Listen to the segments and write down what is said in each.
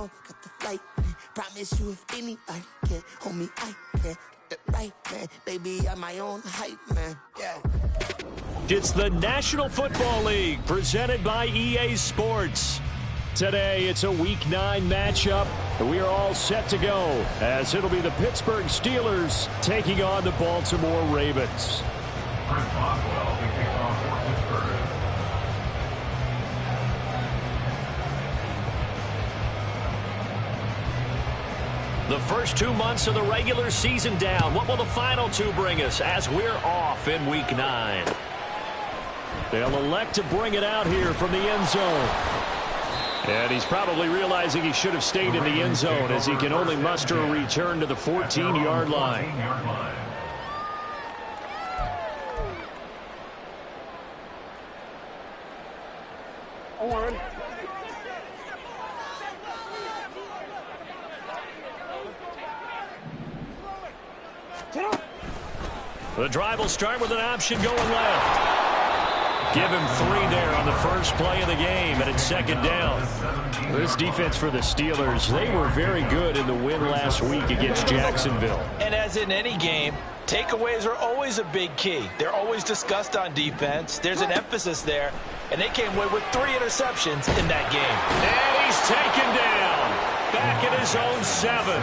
on, got the flight plan. Promise you if anybody can hold me, I can get it right, man. Baby, I'm my own hype, man. Yeah. It's the National Football League presented by EA Sports. Today, it's a Week 9 matchup. We are all set to go as it'll be the Pittsburgh Steelers taking on the Baltimore Ravens. The first 2 months of the regular season down. What will the final 2 bring us as we're off in Week 9? They'll elect to bring it out here from the end zone. And he's probably realizing he should have stayed in the end zone as he can only muster a return to the 14-yard line. The drive will start with an option going left. Give him 3 there on the first play of the game, and it's second down. This defense for the Steelers, they were very good in the win last week against Jacksonville. And as in any game, takeaways are always a big key. They're always discussed on defense. There's an emphasis there, and they came away with 3 interceptions in that game. And he's taken down. Back at his own 7.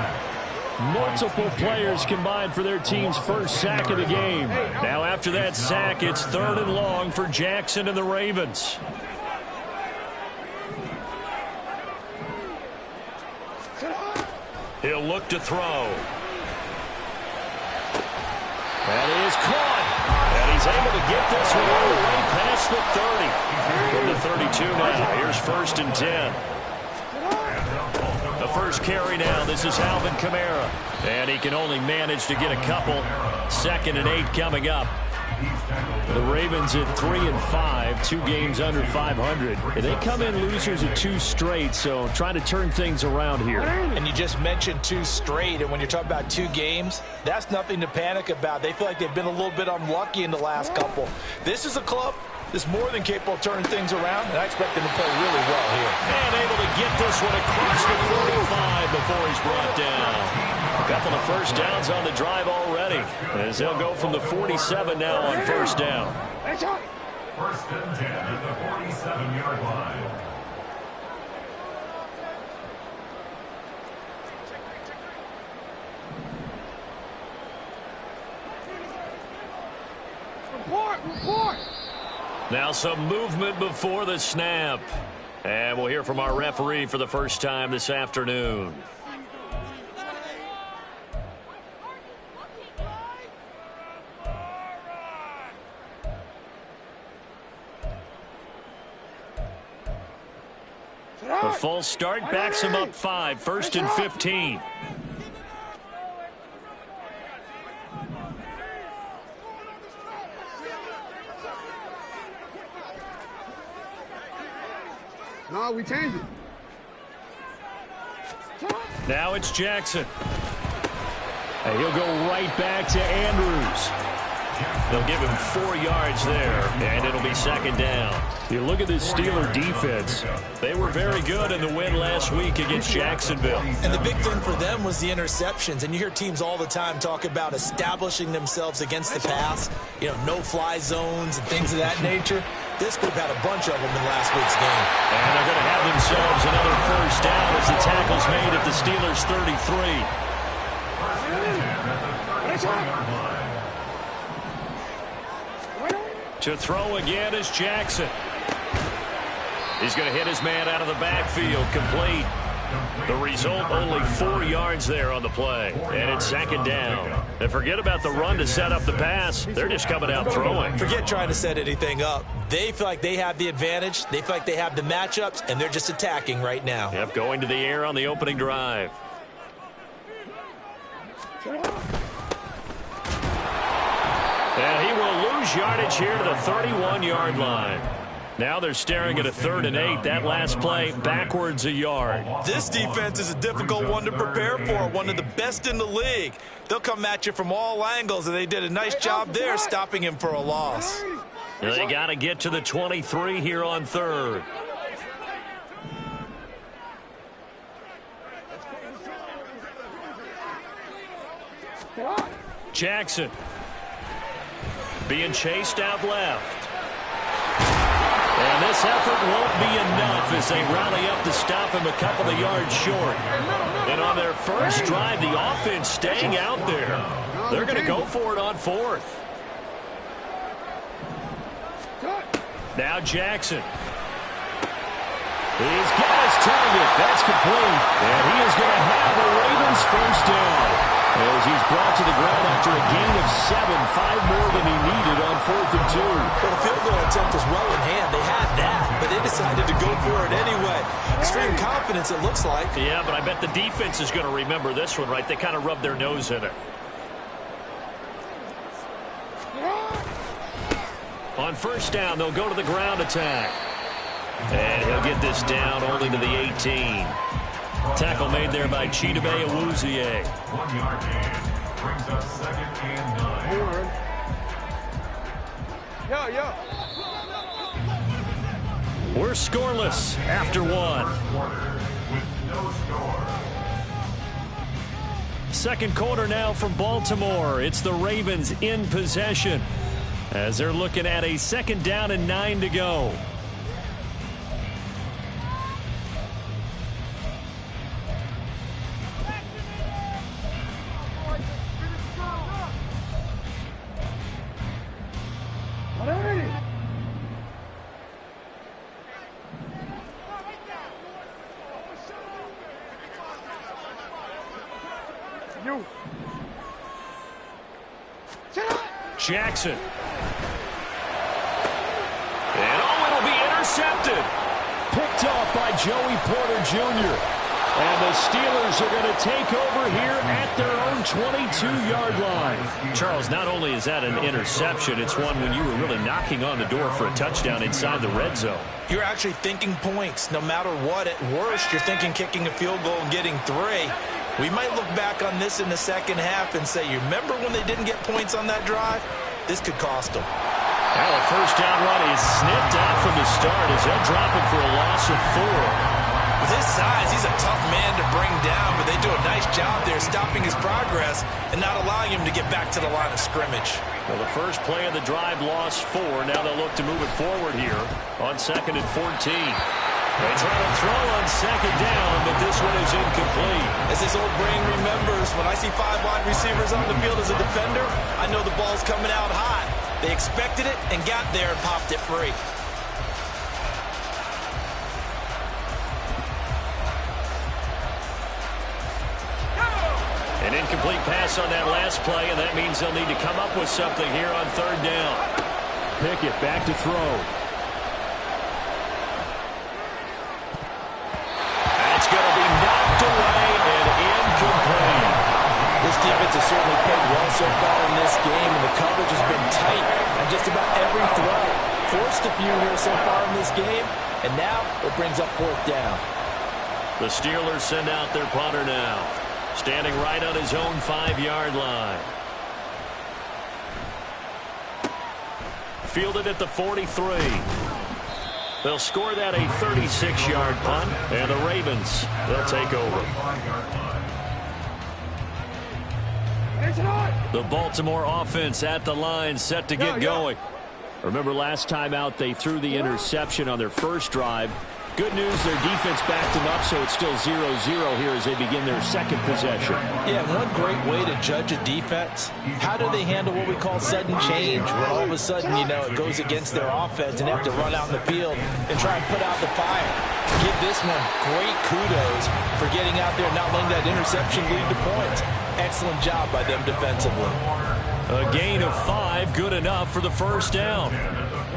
Multiple players combined for their team's first sack of the game. Now after that sack, it's 3rd and long for Jackson and the Ravens. He'll look to throw. That is caught. And he's able to get this one all the way past the 30. From the 32 now. Here's 1st and 10. The first carry now. This is Alvin Kamara. And he can only manage to get a couple. 2nd and 8 coming up. The Ravens at 3-5, 2 games under 500. And they come in losers at 2 straight, so trying to turn things around here. And you just mentioned 2 straight, and when you're talking about 2 games, that's nothing to panic about. They feel like they've been a little bit unlucky in the last couple. This is a club that's more than capable of turning things around, and I expect them to play really well here. And able to get this one across the 45 before he's brought down. A couple of first downs on the drive already, as they'll go from the 47 now on first down. 1st and 10 at the 47-yard line. Report! Now some movement before the snap. And we'll hear from our referee for the first time this afternoon. The full start backs him up 5, 1st and 15. No, we changed it. Now it's Jackson. And he'll go right back to Andrews. They'll give him 4 yards there, and it'll be 2nd down. You look at this Steeler defense. They were very good in the win last week against Jacksonville. And the big thing for them was the interceptions. And you hear teams all the time talk about establishing themselves against the pass, you know, no-fly zones and things of that nature. This group had a bunch of them in last week's game. And they're going to have themselves another first down as the tackle's made at the Steelers' 33. To throw again is Jackson. He's going to hit his man out of the backfield, complete. The result, only 4 yards there on the play. And it's 2nd down. And forget about the run to set up the pass. They're just coming out throwing. Forget trying to set anything up. They feel like they have the advantage. They feel like they have the matchups, and they're just attacking right now. Yep, going to the air on the opening drive. And he will lose yardage here to the 31-yard line. Now they're staring at a 3rd and 8. That last play backwards a yard. This defense is a difficult one to prepare for, one of the best in the league. They'll come at you from all angles, and they did a nice job there stopping him for a loss. They got to get to the 23 here on 3rd. Jackson being chased out left. And this effort won't be enough as they rally up to stop him a couple of yards short. And on their first drive, the offense staying out there. They're going to go for it on fourth. Now Jackson. He's got his target. That's complete. And he is going to have the Ravens first down as he's brought to the ground after a gain of 7, 5 more than he needed on 4th and 2. Well, the field goal attempt was well in hand. They had that, but they decided to go for it anyway. Extreme confidence, it looks like. Yeah, but I bet the defense is going to remember this one, right? They kind of rubbed their nose in it. On first down, they'll go to the ground attack. And he'll get this down only to the 18. Tackle made there by Chidobe Awuzie. 1 yard gain. Brings up 2nd and 9. Yo. We're scoreless after one. Quarter with no score. Second quarter now from Baltimore. It's the Ravens in possession as they're looking at a 2nd down and 9 to go. Jackson. And it'll be intercepted. Picked off by Joey Porter Jr. And the Steelers are going to take over here at their own 22-yard line. Charles, not only is that an interception, it's one when you were really knocking on the door for a touchdown inside the red zone. You're actually thinking points. No matter what, at worst, you're thinking kicking a field goal and getting 3. We might look back on this in the second half and say, you remember when they didn't get points on that drive? This could cost them. Now a first down run is sniffed out from the start as they'll drop him for a loss of 4. With his size, he's a tough man to bring down, but they do a nice job there stopping his progress and not allowing him to get back to the line of scrimmage. Well, the first play of the drive lost 4. Now they'll look to move it forward here on 2nd and 14. They try to throw on 2nd down, but this one is incomplete. As his old brain remembers, when I see 5 wide receivers on the field as a defender, I know the ball's coming out high. They expected it and got there and popped it free. An incomplete pass on that last play, and that means they'll need to come up with something here on 3rd down. Pickett back to throw. That's going to be knocked away and incomplete. This defense has certainly played well so far in this game, and the coverage has been tight on just about every throw. Forced a few here so far in this game, and now it brings up 4th down. The Steelers send out their punter now, standing right on his own 5-yard line. Fielded at the 43. They'll score that a 36-yard punt, and the Ravens, they'll take over. The Baltimore offense at the line, set to get going. Remember last time out, they threw the interception on their first drive. Good news, their defense backed them up, so it's still 0-0 here as they begin their 2nd possession. Yeah, one great way to judge a defense, how do they handle what we call sudden change, when all of a sudden, you know, it goes against their offense and they have to run out in the field and try and put out the fire. Give this one great kudos for getting out there and not letting that interception lead to points. Excellent job by them defensively. A gain of 5, good enough for the first down.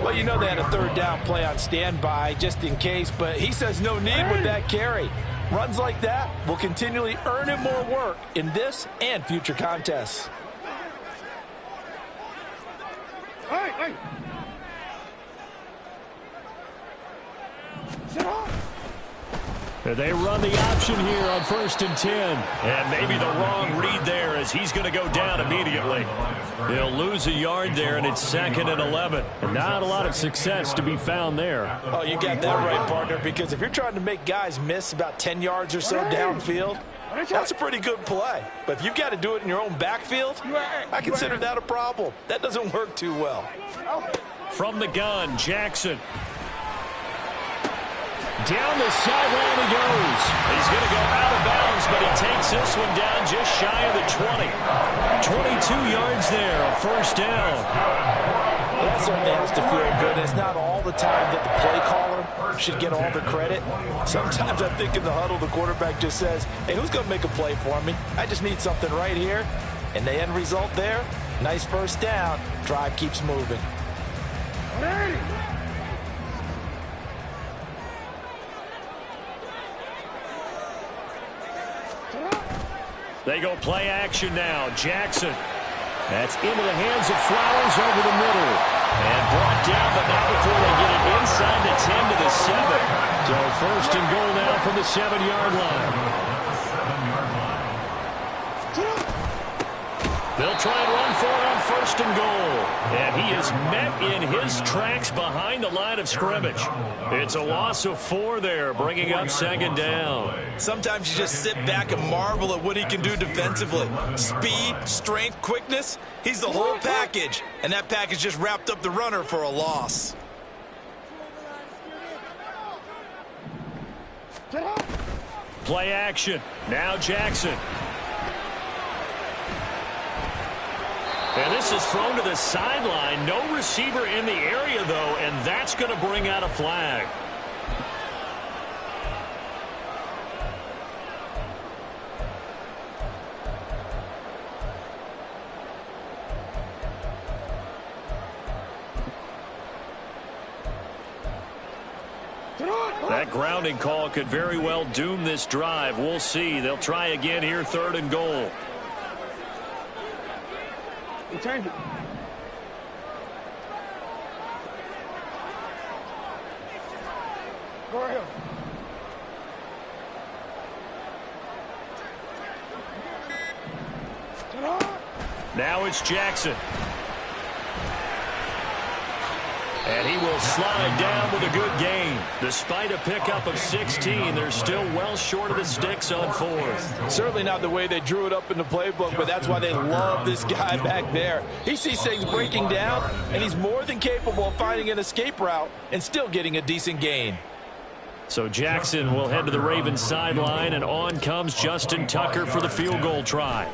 Well, you know they had a 3rd down play on standby just in case, but he says no need with that carry. Runs like that will continually earn him more work in this and future contests. Hey! Sit up! They run the option here on 1st and 10. And maybe the wrong read there as he's going to go down immediately. They'll lose a yard there, and it's 2nd and 11. And not a lot of success to be found there. Oh, you got that right, partner, because if you're trying to make guys miss about 10 yards or so downfield, That's a pretty good play. But if you've got to do it in your own backfield, I consider that a problem. That doesn't work too well. From the gun, Jackson. Down the sideline he goes. He's going to go out of bounds, but he takes this one down just shy of the 20. 22 yards there, a first down. That certainly has to feel good. It's not all the time that the play caller should get all the credit. Sometimes I think in the huddle, the quarterback just says, hey, who's going to make a play for me? I just need something right here. And the end result there, nice first down. Drive keeps moving. They go play action now. Jackson. That's into the hands of Flowers over the middle. And brought down, but not before they get it inside the 10 to the 7. So first and goal now from the 7-yard line. They'll try and run for it on first and goal. And he is met in his tracks behind the line of scrimmage. It's a loss of 4 there, bringing up second down. Sometimes you just sit back and marvel at what he can do defensively. Speed, strength, quickness. He's the whole package. And that package just wrapped up the runner for a loss. Play action. Now Jackson. And this is thrown to the sideline. No receiver in the area, though, and that's going to bring out a flag. That grounding call could very well doom this drive. We'll see. They'll try again here, third and goal. Change it. Go ahead. Now it's Jackson. And he will slide down with a good gain. Despite a pickup of 16, they're still well short of the sticks on fourth. Certainly not the way they drew it up in the playbook, but that's why they love this guy back there. He sees things breaking down, and he's more than capable of finding an escape route and still getting a decent gain. So Jackson will head to the Ravens sideline, and on comes Justin Tucker for the field goal try.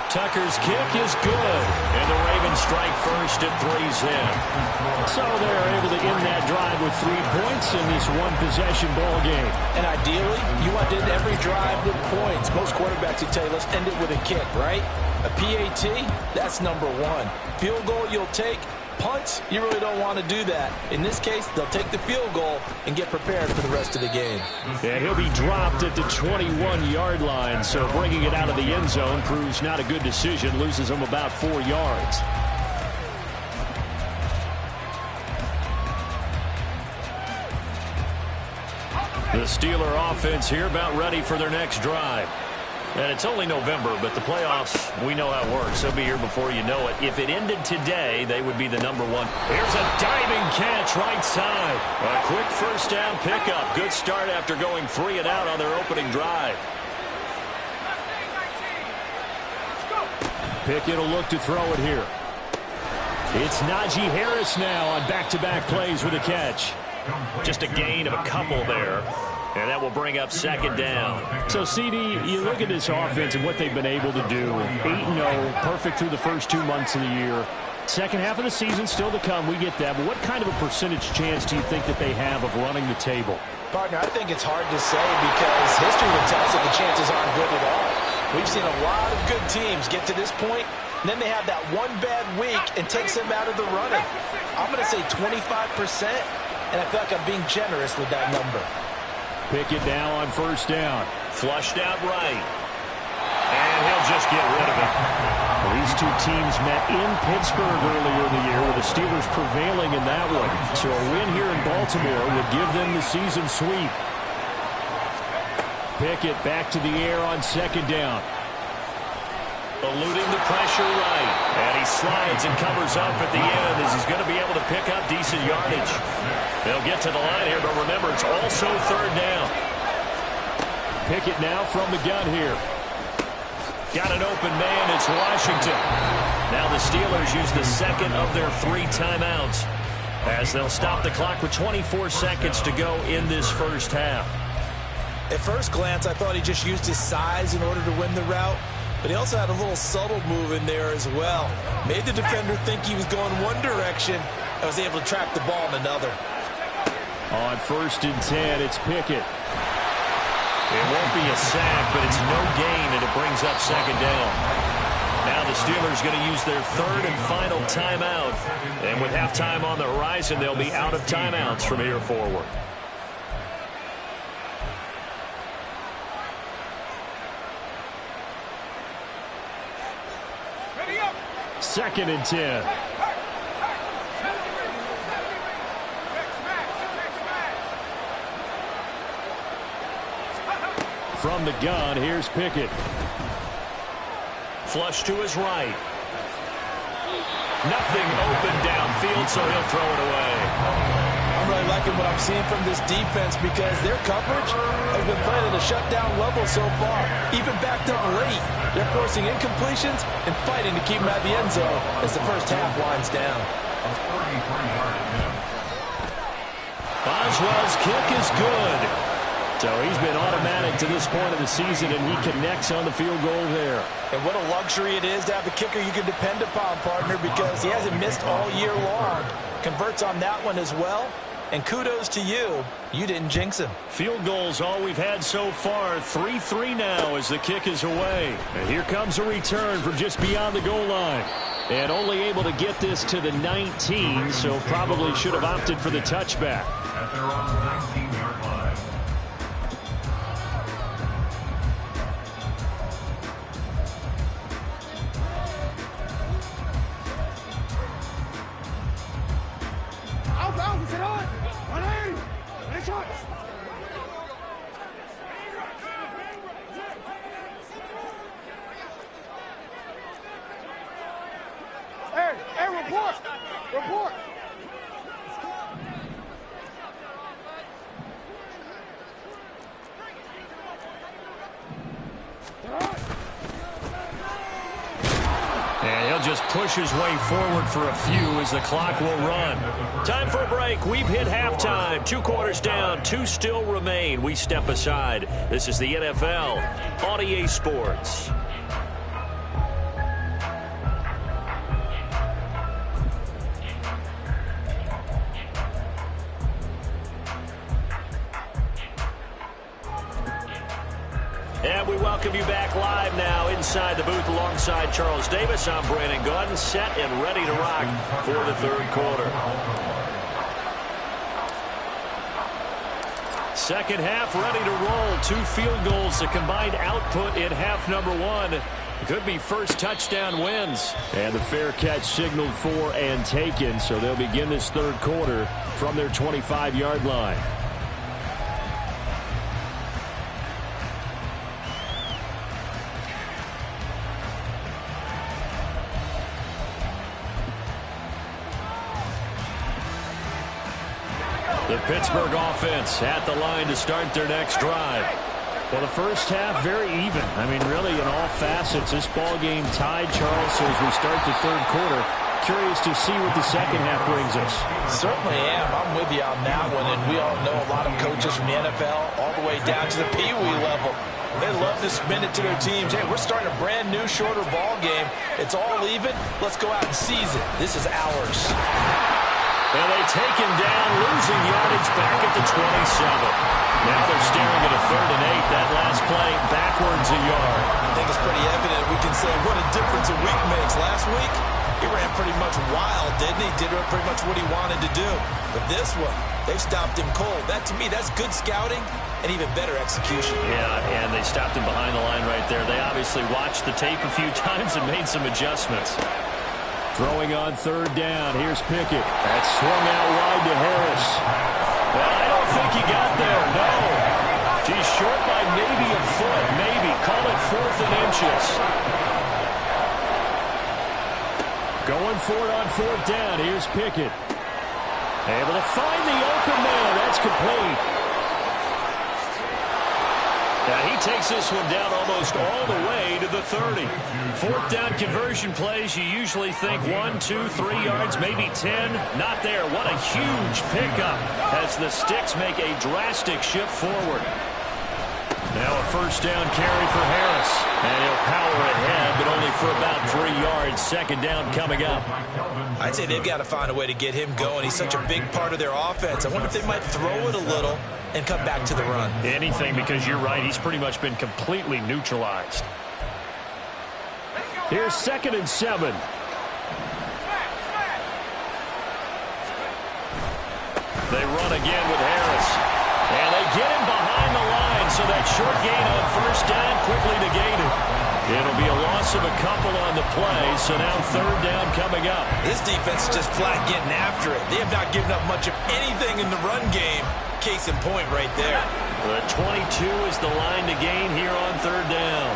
Tucker's kick is good, and the Ravens strike first at 3's in. So they're able to end that drive with 3 points in this one-possession ball game. And ideally, you want to end every drive with points. Most quarterbacks would tell you, let's end it with a kick, right? A PAT, that's number 1. Field goal you'll take. Punts, you really don't want to do that. In this case, they'll take the field goal and get prepared for the rest of the game. Yeah, he'll be dropped at the 21-yard line, so bringing it out of the end zone proves not a good decision. Loses him about 4 yards. The Steeler offense here about ready for their next drive. And it's only November, but the playoffs, we know how it works. They'll be here before you know it. If it ended today, they would be the number 1. Here's a diving catch right side. A quick first down pickup. Good start after going 3 and out on their opening drive. Pickett will look to throw it here. It's Najee Harris now on back-to-back plays with a catch. Just a gain of a couple there. And that will bring up second down. So, CD, you look at this offense and what they've been able to do. 8-0, perfect through the first 2 months of the year. Second half of the season still to come. We get that. But what kind of a percentage chance do you think that they have of running the table? Partner, I think it's hard to say because history would tell us that the chances aren't good at all. We've seen a lot of good teams get to this point, and then they have that one bad week and takes them out of the running. I'm going to say 25%, and I feel like I'm being generous with that number. Pickett now on first down. Flushed out right. And he'll just get rid of it. Well, these two teams met in Pittsburgh earlier in the year with the Steelers prevailing in that one. So a win here in Baltimore would give them the season sweep. Pickett back to the air on second down. Eluding the pressure right. And he slides and covers up at the end as he's going to be able to pick up decent yardage. They'll get to the line here, but remember, it's also third down. Pickett now from the gun here. Got an open man. It's Washington. Now the Steelers use the second of their 3 timeouts as they'll stop the clock with 24 seconds to go in this first half. At first glance, I thought he just used his size in order to win the route, but he also had a little subtle move in there as well. Made the defender think he was going one direction and was able to track the ball in another. On 1st and 10, it's Pickett. It won't be a sack, but it's no gain, and it brings up second down. Now the Steelers going to use their 3rd and final timeout. And with halftime on the horizon, they'll be out of timeouts from here forward. Second and 10. From the gun, here's Pickett. Flush to his right. Nothing open downfield, so he'll throw it away. I'm really liking what I'm seeing from this defense because their coverage has been playing at a shutdown level so far. Even backed up late, they're forcing incompletions and fighting to keep them at the end zone as the first half winds down. Boswell's kick is good. So he's been automatic to this point of the season, and he connects on the field goal there. And what a luxury it is to have a kicker you can depend upon, partner, because he hasn't missed all year long. Converts on that one as well. And kudos to you. You didn't jinx him. Field goals all we've had so far. 3-3 now as the kick is away. And here comes a return from just beyond the goal line. And only able to get this to the 19, so probably should have opted for the touchback. At their own 19-yard line. Report! And he'll just push his way forward for a few as the clock will run. Time for a break. We've hit halftime. 2 quarters down. 2 still remain. We step aside. This is the NFL on EA Sports. And we welcome you back live now inside the booth alongside Charles Davis. I'm Brandon Gaudin, set and ready to rock for the 3rd quarter. Second half ready to roll. 2 field goals, the combined output in half number 1. Could be first touchdown wins. And the fair catch signaled for and taken, so they'll begin this 3rd quarter from their 25-yard line. The Pittsburgh offense at the line to start their next drive. Well, the first half, very even. I mean, really, in all facets, this ball game tied, Charles. So as we start the 3rd quarter, curious to see what the second half brings us. Certainly am. I'm with you on that one. And we all know a lot of coaches from the NFL all the way down to the Pee Wee level. They love to spin it to their teams. Hey, we're starting a brand new, shorter ball game. It's all even. Let's go out and seize it. This is ours. And they take him down, losing yardage back at the 27. Now they're staring at a 3rd and 8. That last play, backwards a yard. I think it's pretty evident. We can say what a difference a week makes. Last week, he ran pretty much wild, didn't he? Did pretty much what he wanted to do. But this one, they stopped him cold. That, to me, that's good scouting and even better execution. Yeah, and they stopped him behind the line right there. They obviously watched the tape a few times and made some adjustments. Throwing on 3rd down. Here's Pickett. That's swung out wide to Harris. Well, I don't think he got there. No. He's short by maybe a foot. Maybe. Call it 4th and inches. Going for it on 4th down. Here's Pickett. Able to find the open man. That's complete. He takes this one down almost all the way to the 30. Fourth down conversion plays, you usually think 1, 2, 3 yards, maybe 10. Not there. What a huge pickup as the Sticks make a drastic shift forward. Now a first down carry for Harris. And he'll power ahead, but only for about 3 yards. Second down coming up. I'd say they've got to find a way to get him going. He's such a big part of their offense. I wonder if they might throw it a little and come back to the run. Anything, because you're right. He's pretty much been completely neutralized. Here's 2nd and 7. They run again with Harris. And they get him behind the line, so that short gain on first down quickly negated. It'll be a loss of a couple on the play, so now third down coming up. This defense is just flat getting after it. They have not given up much of anything in the run game. Case in point right there. The 22 is the line to gain here on third down.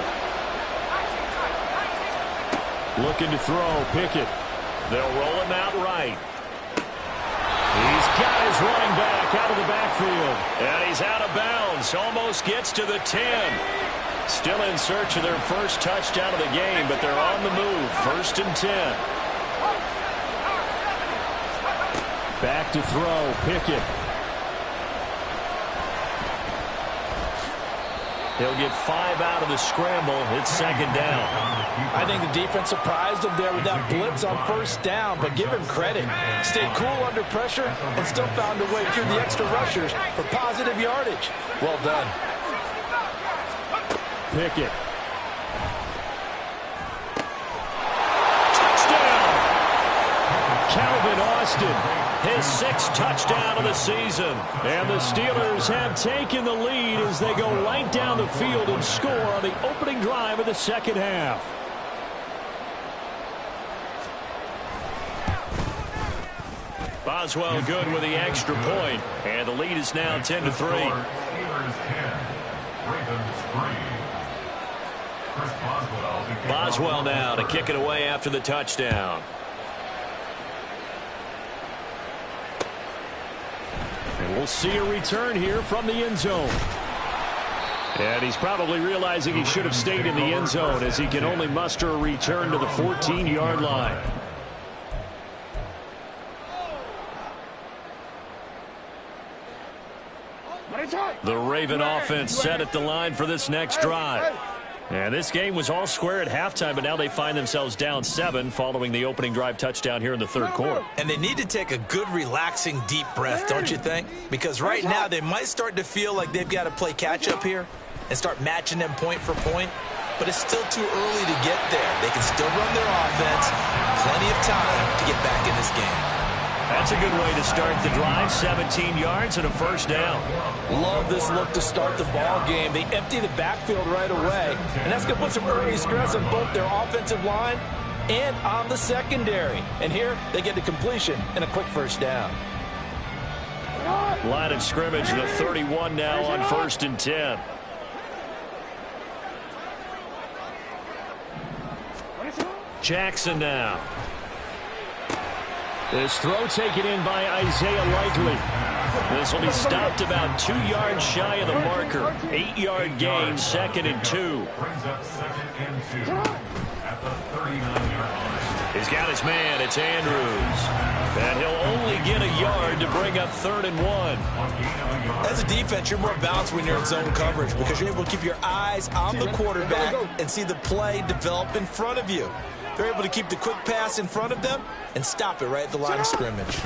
Looking to throw, Pickett. They'll roll him out right. He's got his running back out of the backfield. And he's out of bounds. Almost gets to the 10. Still in search of their first touchdown of the game, but they're on the move. 1st and 10. Back to throw, Pickett. He'll get 5 out of the scramble. It's 2nd down. I think the defense surprised him there with that blitz on first down, but give him credit. Stayed cool under pressure and still found a way through the extra rushers for positive yardage. Well done. Pickett. Touchdown! Calvin Austin. His 6th touchdown of the season. And the Steelers have taken the lead as they go right down the field and score on the opening drive of the second half. Boswell good with the extra point. And the lead is now 10-3. Boswell now to kick it away after the touchdown. And we'll see a return here from the end zone. And he's probably realizing he should have stayed in the end zone as he can only muster a return to the 14-yard line. The Raven offense set at the line for this next drive. And this game was all square at halftime, but now they find themselves down 7 following the opening drive touchdown here in the third quarter. And they need to take a good, relaxing, deep breath, don't you think? Because right now they might start to feel like they've got to play catch-up here and start matching them point for point. But it's still too early to get there. They can still run their offense. Plenty of time to get back in this game. That's a good way to start the drive. 17 yards and a first down. Love this look to start the ball game. They empty the backfield right away, and that's going to put some early stress on both their offensive line and on the secondary. And here they get the completion and a quick first down. Line of scrimmage, the 31 now on 1st and 10. Jackson now. This throw taken in by Isaiah Likely. This will be stopped about 2 yards shy of the marker. 8-yard gain, 2nd and 2. Brings up 2nd and 2 at the 39-yard line. He's got his man. It's Andrews. And he'll only get a yard to bring up 3rd and 1. As a defense, you're more balanced when you're in zone coverage because you're able to keep your eyes on the quarterback and see the play develop in front of you. They're able to keep the quick pass in front of them and stop it right at the line of scrimmage.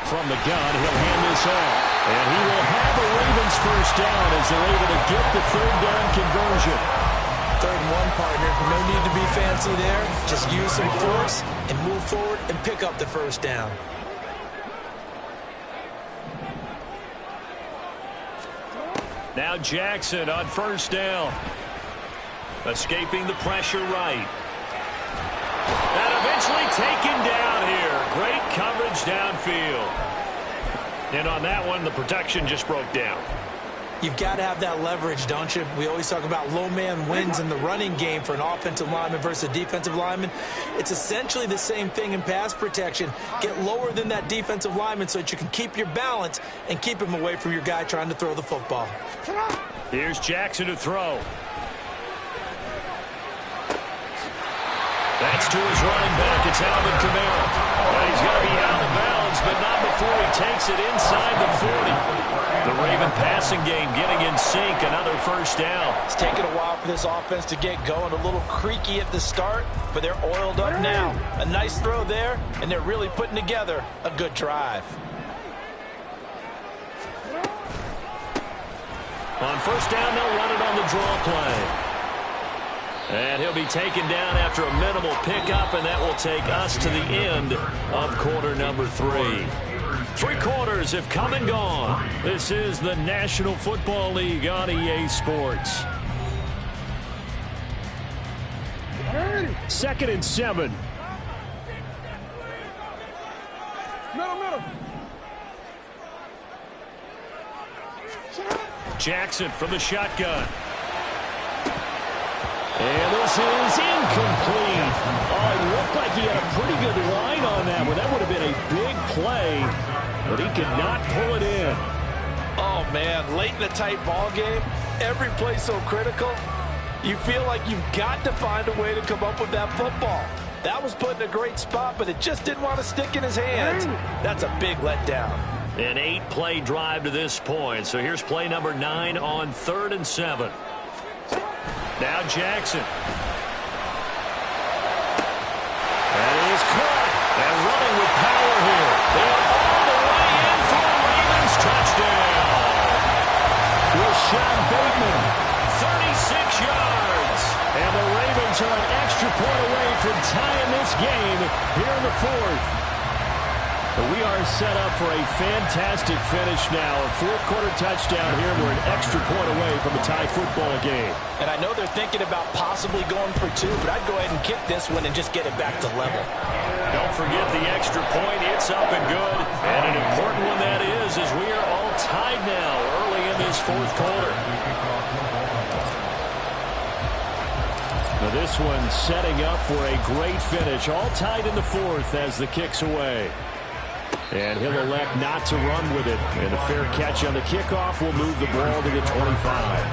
From the gun, he'll hand this off. And he will have a Ravens first down as they're able to get the 3rd down conversion. 3rd and 1, partner. No need to be fancy there. Just use some force and move forward and pick up the first down. Now Jackson on first down. Escaping the pressure right. And eventually taken down here. Great coverage downfield. And on that one, the protection just broke down. You've got to have that leverage, don't you? We always talk about low man wins in the running game for an offensive lineman versus a defensive lineman. It's essentially the same thing in pass protection. Get lower than that defensive lineman so that you can keep your balance and keep him away from your guy trying to throw the football. Here's Jackson to throw. That's to his running back. It's Alvin Kamara. He's going to be out of bounds, but not before he takes it inside the 40. The Raven passing game getting in sync. Another first down. It's taken a while for this offense to get going. A little creaky at the start, but they're oiled up now. A nice throw there, and they're really putting together a good drive. On first down, they'll run it on the draw play. And he'll be taken down after a minimal pickup, and that will take us to the end of quarter number 3. 3 quarters have come and gone. This is the National Football League on EA Sports. 2nd and 7. Middle. Jackson from the shotgun. And this is incomplete. Oh, it looked like he had a pretty good line on that one. That would have been a big play, but he could not pull it in. Oh, man, late in the tight ball game, every play so critical. You feel like you've got to find a way to come up with that football. That was put in a great spot, but it just didn't want to stick in his hands. That's a big letdown. An 8-play drive to this point. So here's play number 9 on 3rd and 7. Now Jackson. That is caught. And running with power here. They're all the way in for a Ravens touchdown. Rashawn Bateman, 36 yards. And the Ravens are an extra point away from tying this game here in the 4th. We are set up for a fantastic finish now. A 4th quarter touchdown here. We're an extra point away from a tie football game. And I know they're thinking about possibly going for 2, but I'd go ahead and kick this one and just get it back to level. Don't forget the extra point. It's up and good. And an important one that is, as we are all tied now early in this 4th quarter. Now this one setting up for a great finish. All tied in the 4th as the kick's away. And he'll elect not to run with it. And a fair catch on the kickoff will move the ball to the 25.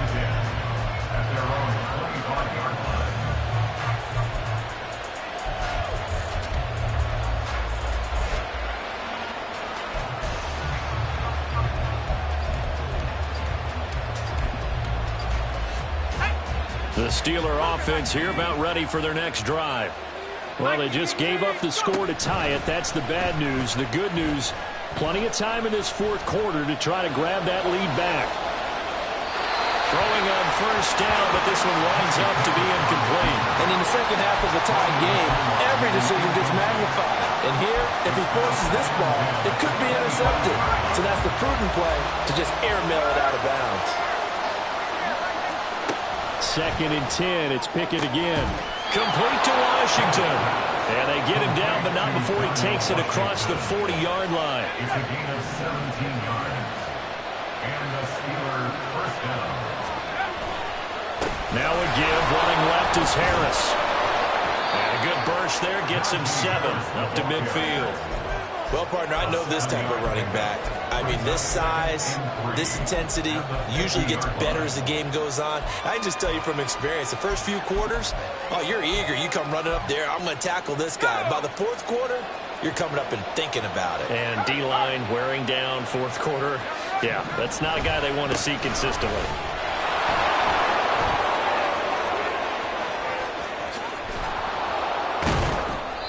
The Steeler offense here about ready for their next drive. Well, they just gave up the score to tie it. That's the bad news. The good news, plenty of time in this 4th quarter to try to grab that lead back. Throwing on first down, but this one winds up to be incomplete. And in the second half of the tie game, every decision gets magnified. And here, if he forces this ball, it could be intercepted. So that's the prudent play to just airmail it out of bounds. 2nd and 10. It's Pickett again. Complete to Washington. And they get him down, but not before he takes it across the 40-yard line. It's a gain of 17 yards. And the Steelers first down. Now a give. Running left is Harris. And a good burst there gets him 7 up to midfield. Well, partner, I know this type of running back. I mean, this size, this intensity usually gets better as the game goes on. I can just tell you from experience, the first few quarters, oh, you're eager. You come running up there, I'm going to tackle this guy. By the 4th quarter, you're coming up and thinking about it. And D-line wearing down 4th quarter. Yeah, that's not a guy they want to see consistently.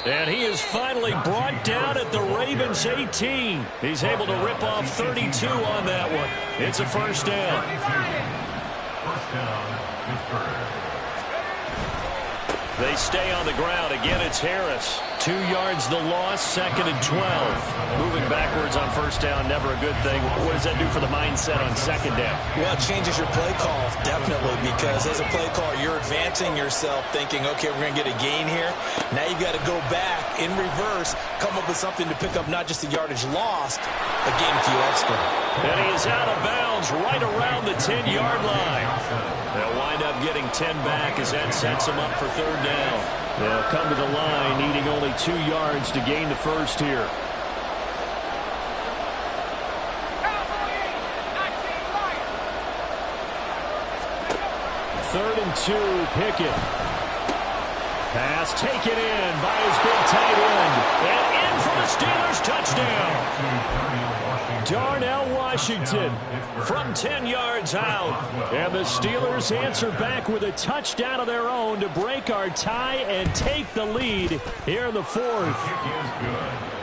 And he is finally brought down at the Ravens 18. He's able to rip off 32 on that one. It's a first down. First down, Pittsburgh. They stay on the ground. Again, it's Harris. 2 yards the loss, 2nd and 12. Moving backwards on first down, never a good thing. What does that do for the mindset on 2nd down? Well, it changes your play call, definitely, because as a play caller, you're advancing yourself thinking, okay, we're going to get a gain here. Now you've got to go back in reverse, come up with something to pick up not just the yardage lost, but gain a few extra. And he is out of bounds right around the 10-yard line. They'll wind up getting 10 back as that sets them up for 3rd down. They'll come to the line needing only 2 yards to gain the first here. 3rd and 2, Pickett. Pass taken in by his big tight end. And in for the Steelers, touchdown. Darnell Washington from 10 yards out. And the Steelers answer back with a touchdown of their own to break our tie and take the lead here in the 4th.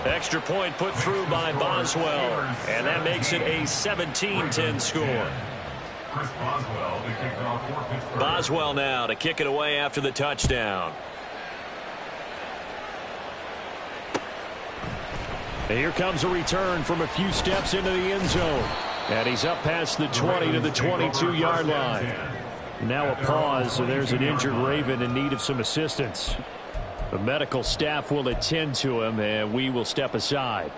Extra point put through by Boswell. And that makes it a 17-10 score. Boswell now to kick it away after the touchdown. And here comes a return from a few steps into the end zone. And he's up past the 20 to the 22-yard line. Now a pause, so there's an injured Raven in need of some assistance. The medical staff will attend to him, and we will step aside.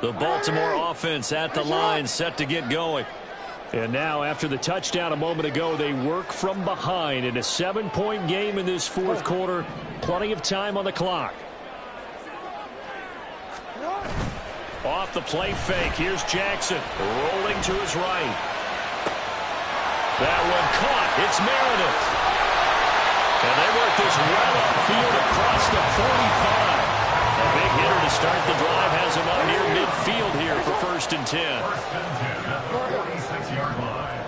The Baltimore offense at the line, set to get going. And now, after the touchdown a moment ago, they work from behind in a 7-point game in this 4th quarter. Plenty of time on the clock. Off the play fake. Here's Jackson rolling to his right. That one caught. It's Meredith. And they work this well upfield across the 45. A big hitter to start the drive has him up near midfield here for 1st and 10. 1st and 10 at the 46-yard line.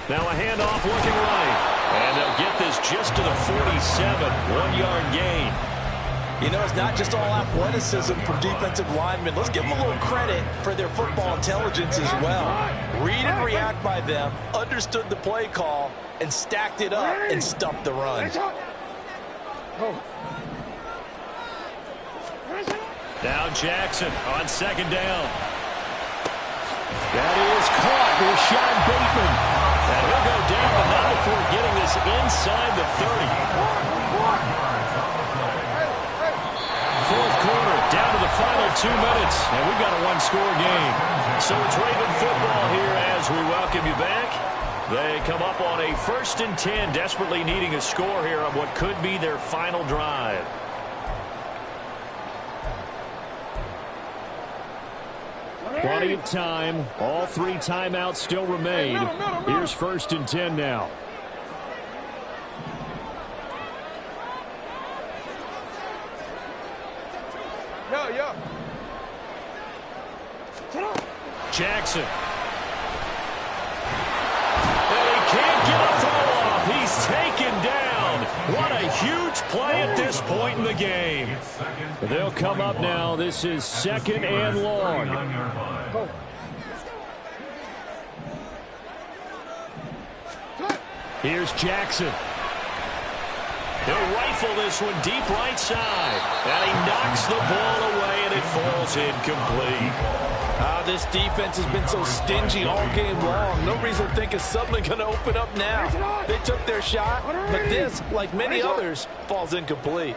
Now a handoff looking right. And they'll get this just to the 47. 1-yard gain. You know, it's not just all athleticism from defensive linemen. Let's give them a little credit for their football intelligence as well. Read and react by them, understood the play call, and stacked it up and stuffed the run. Now Jackson on 2nd down. That is caught. Rashawn Bateman. And he'll go down, but not before getting this inside the 30. 4th quarter, down to the final 2 minutes, and we've got a 1-score game. So it's Raven football here as we welcome you back. They come up on a 1st and 10, desperately needing a score here on what could be their final drive. Plenty of time. All 3 timeouts still remain. Here's 1st and 10 now. Jackson. And he can't get a throw off. He's taken down. What a huge play at this point in the game. They'll come up now. This is 2nd and long. Here's Jackson. He'll rifle this one deep right side. And he knocks the ball away, and it falls incomplete. This defense has been so stingy all game long. No reason to think it's suddenly going to open up now. They took their shot, but this, like many others, falls incomplete.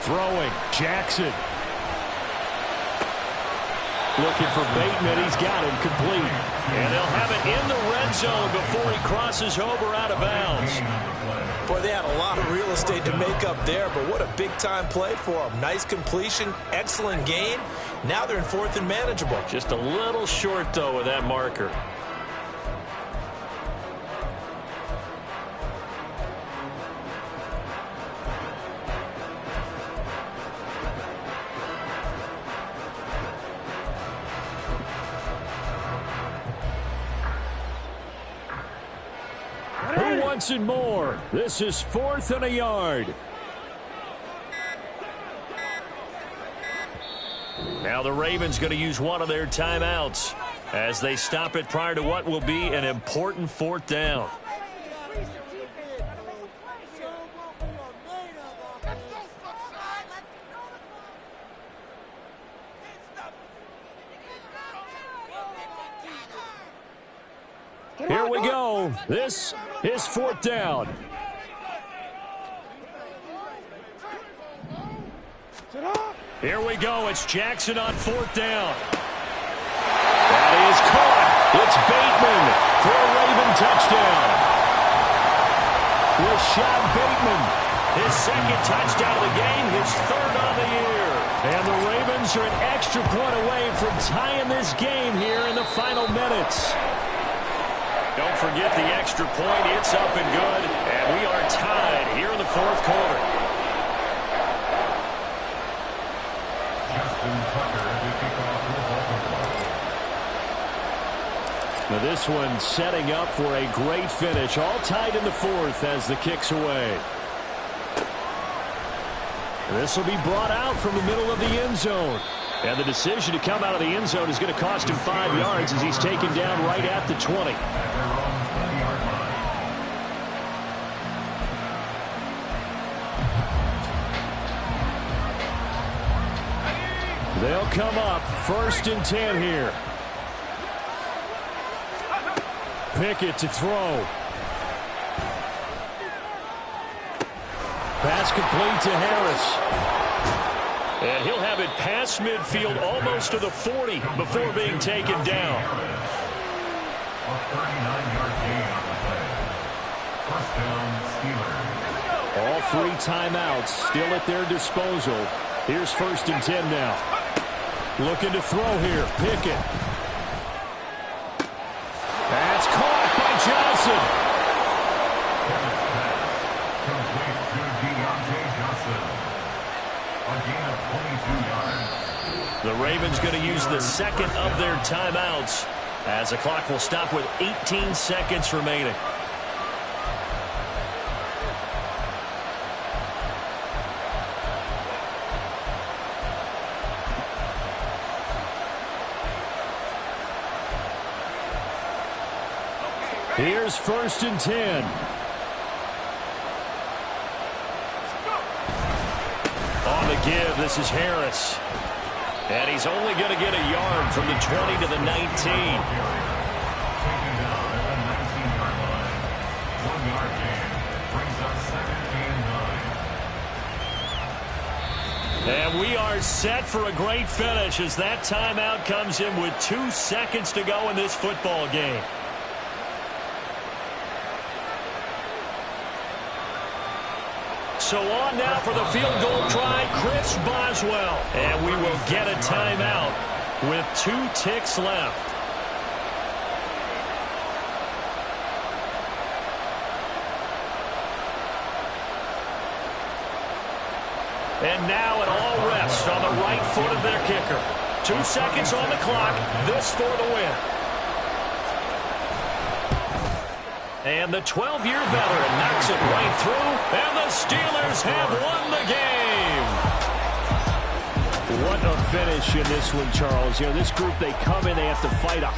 Throwing, Jackson. Looking for Bateman. He's got him complete. And they'll have it in the red zone before he crosses over out of bounds. Boy, they had a lot of real estate to make up there, but what a big-time play for them. Nice completion, excellent gain. Now they're in 4th and manageable. Just a little short, though, with that marker. And more. This is 4th and a yard. Now the Ravens going to use one of their timeouts as they stop it prior to what will be an important 4th down. Here we go. This is 4th down. Here we go. It's Jackson on 4th down. That is caught. It's Bateman for a Raven touchdown. Rashad Bateman, his 2nd touchdown of the game, his 3rd on the year. And the Ravens are an extra point away from tying this game here in the final minutes. Don't forget the extra point. It's up and good. And we are tied here in the 4th quarter. Now this one setting up for a great finish. All tied in the 4th as the kick's away. This will be brought out from the middle of the end zone. And the decision to come out of the end zone is going to cost him 5 yards as he's taken down right at the 20. They'll come up 1st and 10 here. Pickett to throw. Pass complete to Harris. And he'll have it past midfield almost to the 40 before being taken down. A 39-yard gain on the play. 1st down, Steelers. All 3 timeouts still at their disposal. Here's 1st and 10 now. Looking to throw here. Pickett. That's caught by Johnson. Complete to Deontay Johnson. A gain of 22 yards. The Ravens going to use the 2nd of their timeouts as the clock will stop with 18 seconds remaining. Here's 1st and 10. On the give, this is Harris. And he's only going to get a yard from the 20 to the 19. Taken down at the 19-yard line. 1-yard gain brings up 2nd and 9. And we are set for a great finish as that timeout comes in with 2 seconds to go in this football game. So on now for the field goal try, Chris Boswell. And we will get a timeout with 2 ticks left. And now it all rests on the right foot of their kicker. 2 seconds on the clock, this for the win. And the 12-year veteran knocks it right through, and the Steelers have won the game. What a finish in this one, Charles. You know, this group, they come in, they have to fight a